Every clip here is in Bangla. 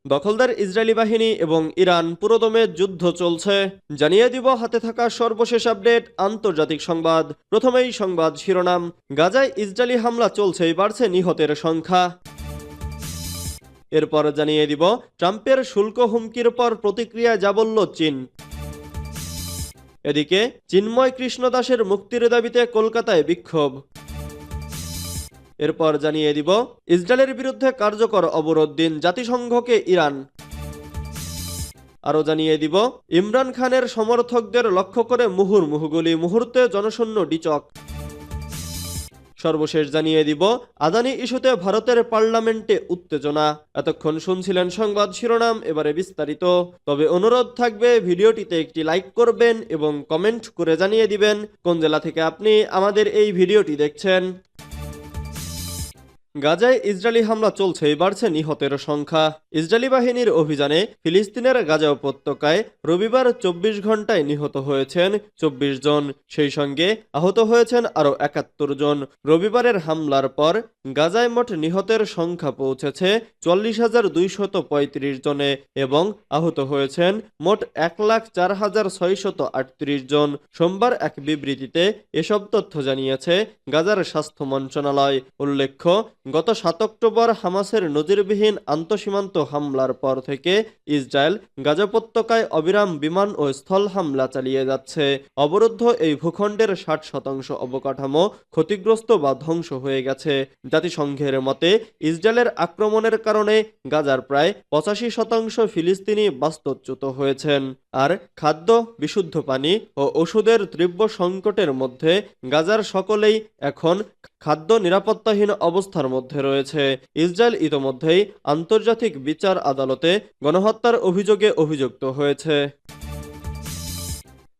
দখলদার ইসরায়েলি বাহিনী এবং ইরান পুরোদমে যুদ্ধ চলছে। জানিয়ে দিব হাতে থাকা সর্বশেষ আপডেট আন্তর্জাতিক সংবাদ। প্রথমেই সংবাদ শিরোনাম। গাজায় ইসরায়েলি হামলা চলছেই, বাড়ছে নিহতের সংখ্যা। এরপর জানিয়ে দিব ট্রাম্পের শুল্ক হুমকির পর প্রতিক্রিয়ায় যা বলল চীন। এদিকে চিন্ময় কৃষ্ণ দাসের মুক্তির দাবিতে কলকাতায় বিক্ষোভ। এরপর জানিয়ে দিব ইসরায়েলের বিরুদ্ধে কার্যকর অবরোধ দিন জাতিসংঘকে ইরান। আরও জানিয়ে দিব ইমরান খানের সমর্থকদের লক্ষ্য করে মুহুর্মুহু গুলি, মুহূর্তে জনশূন্য ডিচক। সর্বশেষ জানিয়ে দিব আদানি ইস্যুতে ভারতের পার্লামেন্টে উত্তেজনা। এতক্ষণ শুনছিলেন সংবাদ শিরোনাম, এবারে বিস্তারিত। তবে অনুরোধ থাকবে ভিডিওটিতে একটি লাইক করবেন এবং কমেন্ট করে জানিয়ে দিবেন কোন জেলা থেকে আপনি আমাদের এই ভিডিওটি দেখছেন। গাজায় ইসরায়েলি হামলা চলছেই, বাড়ছে নিহতের সংখ্যা। ইসরায়েলি বাহিনীর অভিযানে ফিলিস্তিনের গাজা উপত্যকায় রবিবার 24 ঘন্টায় নিহত হয়েছেন 24 জন, সেই সঙ্গে আহত হয়েছেন আরও 71 জন। রবিবারের হামলার পর গাজায় মোট নিহতের সংখ্যা পৌঁছেছে 44,235 জনে এবং আহত হয়েছেন মোট 1,04,638 জন। সোমবার এক বিবৃতিতে এসব তথ্য জানিয়েছে গাজার স্বাস্থ্য মন্ত্রণালয়। উল্লেখ্য, গত 7 অক্টোবর হামাসের নজিরবিহীন আন্তঃসীমান্ত হামলার পর থেকে ইসরায়েল গাজা উপত্যকায় অবিরাম বিমান ও স্থল হামলা চালিয়ে যাচ্ছে। অবরুদ্ধ এই ভূখণ্ডের 60% অবকাঠামো ক্ষতিগ্রস্ত বা ধ্বংস হয়ে গেছে। জাতিসংঘের মতে ইসরায়েলের আক্রমণের কারণে গাজার প্রায় 85% ফিলিস্তিনি বাস্তুচ্যুত হয়েছেন। আর খাদ্য, বিশুদ্ধ পানি ও ওষুধের তীব্র সংকটের মধ্যে গাজার সকলেই এখন খাদ্য নিরাপত্তাহীন অবস্থার মধ্যে রয়েছে। ইসরায়েল ইতোমধ্যেই আন্তর্জাতিক বিচার আদালতে গণহত্যার অভিযোগে অভিযুক্ত হয়েছে।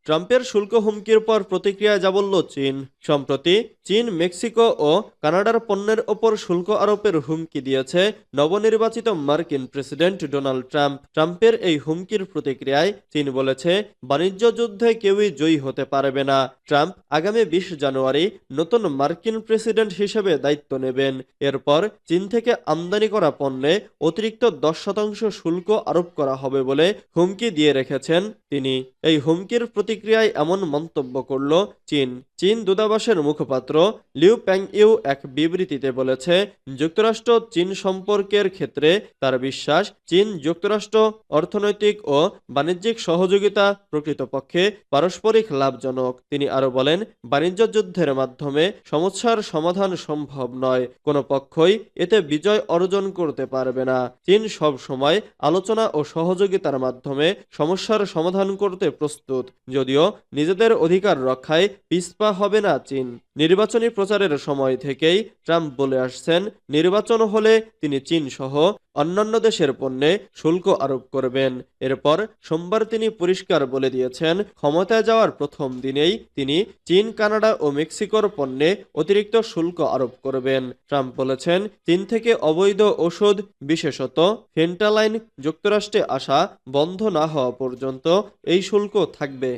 ট্রাম্পের শুল্ক হুমকির পর প্রতিক্রিয়ায় যা বলল চীন। সম্প্রতি চীন মেক্সিকো ও কানাডার পণ্যের ওপর শুল্ক আরোপের হুমকি দিয়েছে নবনির্বাচিত মার্কিন প্রেসিডেন্ট ডোনাল্ড ট্রাম্প। ট্রাম্পের এই হুমকির প্রতিক্রিয়ায় চীন বলেছে, বাণিজ্য যুদ্ধে কেউই জয়ী হতে পারবে না। ট্রাম্প আগামী 20 জানুয়ারি নতুন মার্কিন প্রেসিডেন্ট হিসেবে দায়িত্ব নেবেন। এরপর চীন থেকে আমদানি করা পণ্যে অতিরিক্ত 10% শুল্ক আরোপ করা হবে বলে হুমকি দিয়ে রেখেছেন তিনি। এই হুমকির প্রতিক্রিয়ায় এমন মন্তব্য করল চীন। চীন দূতাবাসের মুখপাত্র লিউ প্যাংইউ এক বিবৃতিতে বলেছে, যুক্তরাষ্ট্র চীন সম্পর্কের ক্ষেত্রে তার বিশ্বাস, চীন যুক্তরাষ্ট্র অর্থনৈতিক ও বাণিজ্যিক সহযোগিতা প্রকৃতপক্ষে পারস্পরিক লাভজনক। তিনি আরো বলেন, বাণিজ্য যুদ্ধের মাধ্যমে সমস্যার সমাধান সম্ভব নয়, কোনো পক্ষই এতে বিজয় অর্জন করতে পারবে না। চীন সব সময় আলোচনা ও সহযোগিতার মাধ্যমে সমস্যার সমাধান করতে প্রস্তুত, যদিও নিজেদের অধিকার রক্ষায় পিছপা হবে না চীন। নির্বাচনী প্রচারের সময় থেকেই ট্রাম্প বলে আসছেন, নির্বাচন হলে তিনি চীন সহ অন্যান্য দেশের পণ্যে শুল্ক আরোপ করবেন। এরপর সোমবার তিনি পরিষ্কার বলে দিয়েছেন, ক্ষমতায় যাওয়ার প্রথম দিনেই তিনি চীন, কানাডা ও মেক্সিকোর পণ্যে অতিরিক্ত শুল্ক আরোপ করবেন। ট্রাম্প বলেছেন, চীন থেকে অবৈধ ওষুধ, বিশেষত ফেন্টালাইন যুক্তরাষ্ট্রে আসা বন্ধ না হওয়া পর্যন্ত এই শুল্ক থাকবে।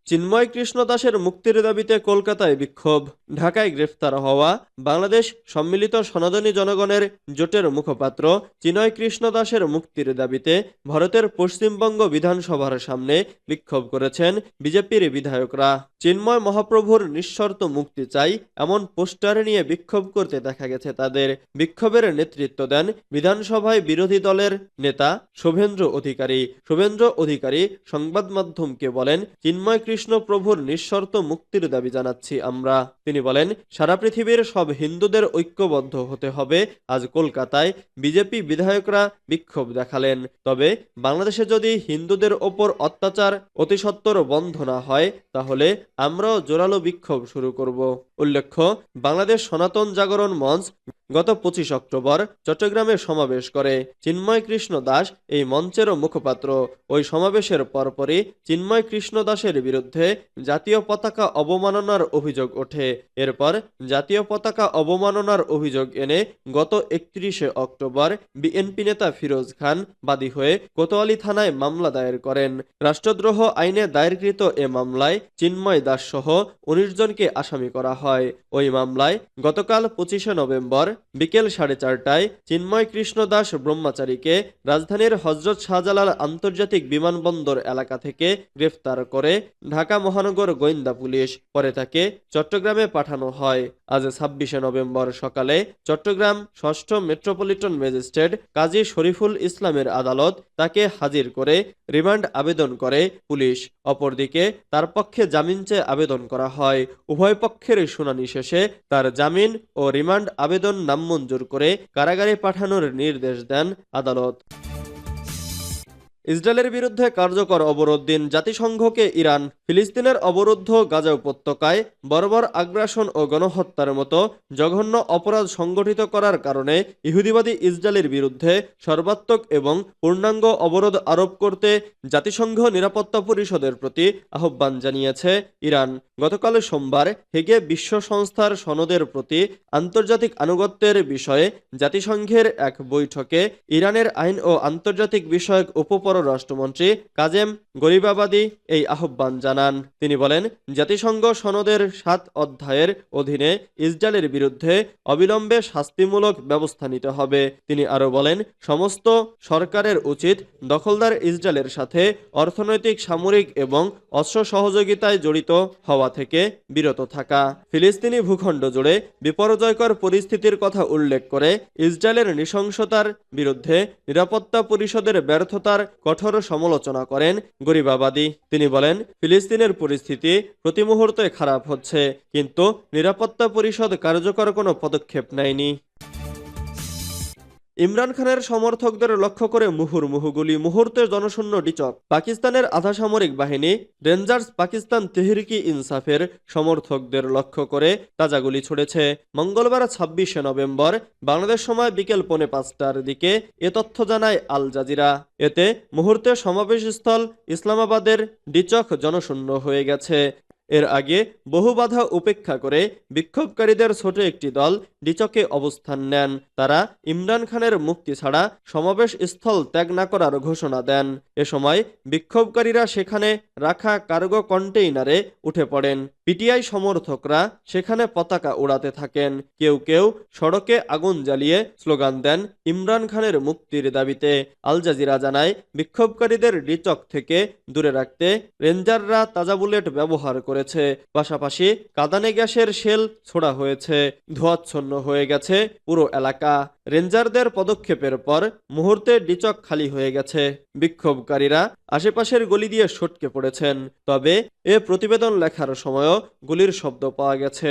চিন্ময় কৃষ্ণ দাসের মুক্তির দাবিতে কলকাতায় বিক্ষোভ। ঢাকায় গ্রেফতার হওয়া বাংলাদেশ সম্মিলিত সনাতনী জনগণের জোটের মুখপাত্র চিন্ময় কৃষ্ণ দাসের মুক্তির দাবিতে ভারতের পশ্চিমবঙ্গ বিধানসভার সামনে বিক্ষোভ করেছেন বিজেপির বিধায়করা। চিন্ময় মহাপ্রভুর নিঃশর্ত মুক্তি চাই এমন পোস্টার নিয়ে বিক্ষোভ করতে দেখা গেছে তাদের। বিক্ষোভের নেতৃত্ব দেন বিধানসভায় বিরোধী দলের নেতা শুভেন্দু অধিকারী। শুভেন্দু অধিকারী সংবাদ মাধ্যমকে বলেন, চিন্ময় কৃষ্ণ প্রভুর নিঃশর্ত মুক্তির দাবি জানাচ্ছি আমরা। তিনি বলেন, সারা পৃথিবীর সব হিন্দুদের ঐক্যবদ্ধ হতে হবে। আজ কলকাতায় বিজেপি বিধায়করা বিক্ষোভ দেখালেন, তবে বাংলাদেশে যদি হিন্দুদের ওপর অত্যাচার অতিসত্বর বন্ধ না হয় তাহলে আমরাও জোরালো বিক্ষোভ শুরু করব। উল্লেখ্য, বাংলাদেশ সনাতন জাগরণ মঞ্চ গত 25 অক্টোবর চট্টগ্রামে সমাবেশ করে। চিন্ময় কৃষ্ণ দাস এই মঞ্চেরও মুখপাত্র। ওই সমাবেশের পরপরই চিন্ময় কৃষ্ণ দাসের বিরুদ্ধে জাতীয় পতাকা অবমাননার অভিযোগ ওঠে। এরপর জাতীয় পতাকা অবমাননার অভিযোগ এনে গত 31 অক্টোবর বিএনপি নেতা ফিরোজ খান বাদী হয়ে কোতোয়ালি থানায় মামলা দায়ের করেন। রাষ্ট্রদ্রোহ আইনে দায়েরকৃত এ মামলায় চিন্ময় দাস সহ 19 জনকে আসামি করা হয়। ওই মামলায় গতকাল 25 নভেম্বর বিকেল 4:30টায় চিন্ময় কৃষ্ণ দাস ব্রহ্মচারীকে রাজধানীর হযরত শাহজালাল আন্তর্জাতিক বিমানবন্দর এলাকা থেকে গ্রেফতার করে ঢাকা মহানগর গোয়েন্দা পুলিশ। পরে তাকে চট্টগ্রামে পাঠানো হয়। আজ 26শে নভেম্বর সকালে চট্টগ্রাম ৬ষ্ঠ মেট্রোপলিটন ম্যাজিস্ট্রেট কাজী শরীফুল ইসলামের আদালত তাকে হাজির করে রিমান্ড আবেদন করে পুলিশ। অপরদিকে তার পক্ষে জামিন চেয়ে আবেদন করা হয়। উভয় পক্ষের শুনানি শেষে তার জামিন ও রিমান্ড আবেদন নামঞ্জুর করে কারাগারে পাঠানোর নির্দেশ দেন আদালত। ইসরায়েলের বিরুদ্ধে কার্যকর অবরোধ দিন জাতিসংঘকে ইরান। ফিলিস্তিনের অবরুদ্ধ গাজা উপত্যকায় বর্বর আগ্রাসন ও গণহত্যার মতো জঘন্য অপরাধ সংগঠিত করার কারণে ইহুদিবাদী ইসরায়েলের বিরুদ্ধে সর্বাত্মক এবং পূর্ণাঙ্গ অবরোধ আরোপ করতে জাতিসংঘ নিরাপত্তা পরিষদের প্রতি আহ্বান জানিয়েছে ইরান। গতকাল সোমবার হেগে বিশ্ব সংস্থার সনদের প্রতি আন্তর্জাতিক আনুগত্যের বিষয়ে জাতিসংঘের এক বৈঠকে ইরানের আইন ও আন্তর্জাতিক বিষয়ক উপপররাষ্ট্রমন্ত্রী কাজেম গরিবাবাদী এই আহ্বান জানান। তিনি বলেন, জাতিসংঘ সনদের ৭ অধ্যায়ের অধীনে ইসরায়েলের বিরুদ্ধে অবিলম্বে শাস্তিমূলক ব্যবস্থা নিতে হবে। তিনি আরো বলেন, সমস্ত সরকারের উচিত দখলদার ইসরায়েলের সাথে অর্থনৈতিক, সামরিক এবং অস্ত্র সহযোগিতায় জড়িত হওয়া থেকে বিরত থাকা। ফিলিস্তিনি ভূখণ্ড জুড়ে বিপর্যয়কর পরিস্থিতির কথা উল্লেখ করে ইসরায়েলের নৃশংসতার বিরুদ্ধে নিরাপত্তা পরিষদের ব্যর্থতার কঠোর সমালোচনা করেন গরিবাবাদী। তিনি বলেন, ফিলিস্তিনের পরিস্থিতি প্রতি মুহূর্তে খারাপ হচ্ছে, কিন্তু নিরাপত্তা পরিষদ কার্যকর কোনো পদক্ষেপ নেয়নি। ইমরান খানের সমর্থকদের লক্ষ্য করে মুহুর্মুহু গুলি, মুহূর্তে জনশূন্য ডিচক। পাকিস্তানের আধাসামরিক বাহিনী রেঞ্জার্স পাকিস্তান তেহরিকি ইনসাফের সমর্থকদের লক্ষ্য করে তাজা গুলি ছুড়েছে। মঙ্গলবার 26শে নভেম্বর বাংলাদেশ সময় বিকেল 4:45টার দিকে এ তথ্য জানায় আল জাজিরা। এতে মুহূর্তে সমাবেশস্থল ইসলামাবাদের ডিচক জনশূন্য হয়ে গেছে। এর আগে বহু বাধা উপেক্ষা করে বিক্ষোভকারীদের ছোট একটি দল ডিচকে অবস্থান নেন। তারা ইমরান খানের মুক্তি ছাড়া সমাবেশ স্থল ত্যাগ না করার ঘোষণা দেন। এ সময় বিক্ষোভকারীরা সেখানে রাখা কার্গো কন্টেইনারে উঠে পড়েন। পিটিআই সমর্থকরা সেখানে পতাকা উড়াতে থাকেন। কেউ কেউ সড়কে আগুন জ্বালিয়ে স্লোগান দেন ইমরান খানের মুক্তির দাবিতে। আল জাজিরা জানায়, বিক্ষোভকারীদের ডিচক থেকে দূরে রাখতে রেঞ্জাররা তাজা বুলেট ব্যবহার করেছে। পাশাপাশি কাঁদানে গ্যাসের শেল ছোড়া হয়েছে। ধোঁয়াচ্ছন্ন হয়ে গেছে পুরো এলাকা। রেঞ্জারদের পদক্ষেপের পর মুহূর্তে ডিচক খালি হয়ে গেছে। বিক্ষোভকারীরা আশেপাশের গলি দিয়ে সটকে পড়েছেন। তবে এ প্রতিবেদন লেখার সময়ও গুলির শব্দ পাওয়া গেছে।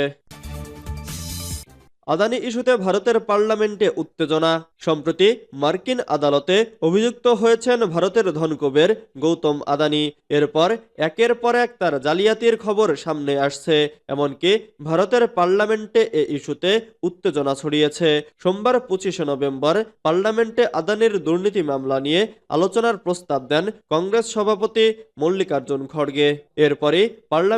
আদানি ইস্যুতে ভারতের পার্লামেন্টে উত্তেজনা। সম্প্রতি মার্কিন আদালতে অভিযুক্ত হয়েছেন ভারতের ধনকুবের গৌতম আদানি। এরপর একের পর এক তার জালিয়াতির খবর সামনে আসছে। এমনকি ভারতের পার্লামেন্টে এ ইস্যুতে উত্তেজনা ছড়িয়েছে। সোমবার 25শে নভেম্বর পার্লামেন্টে আদানির দুর্নীতি মামলা নিয়ে আলোচনার প্রস্তাব দেন কংগ্রেস সভাপতি মল্লিকার্জুন খড়গে। এরপরই পার্লামেন্ট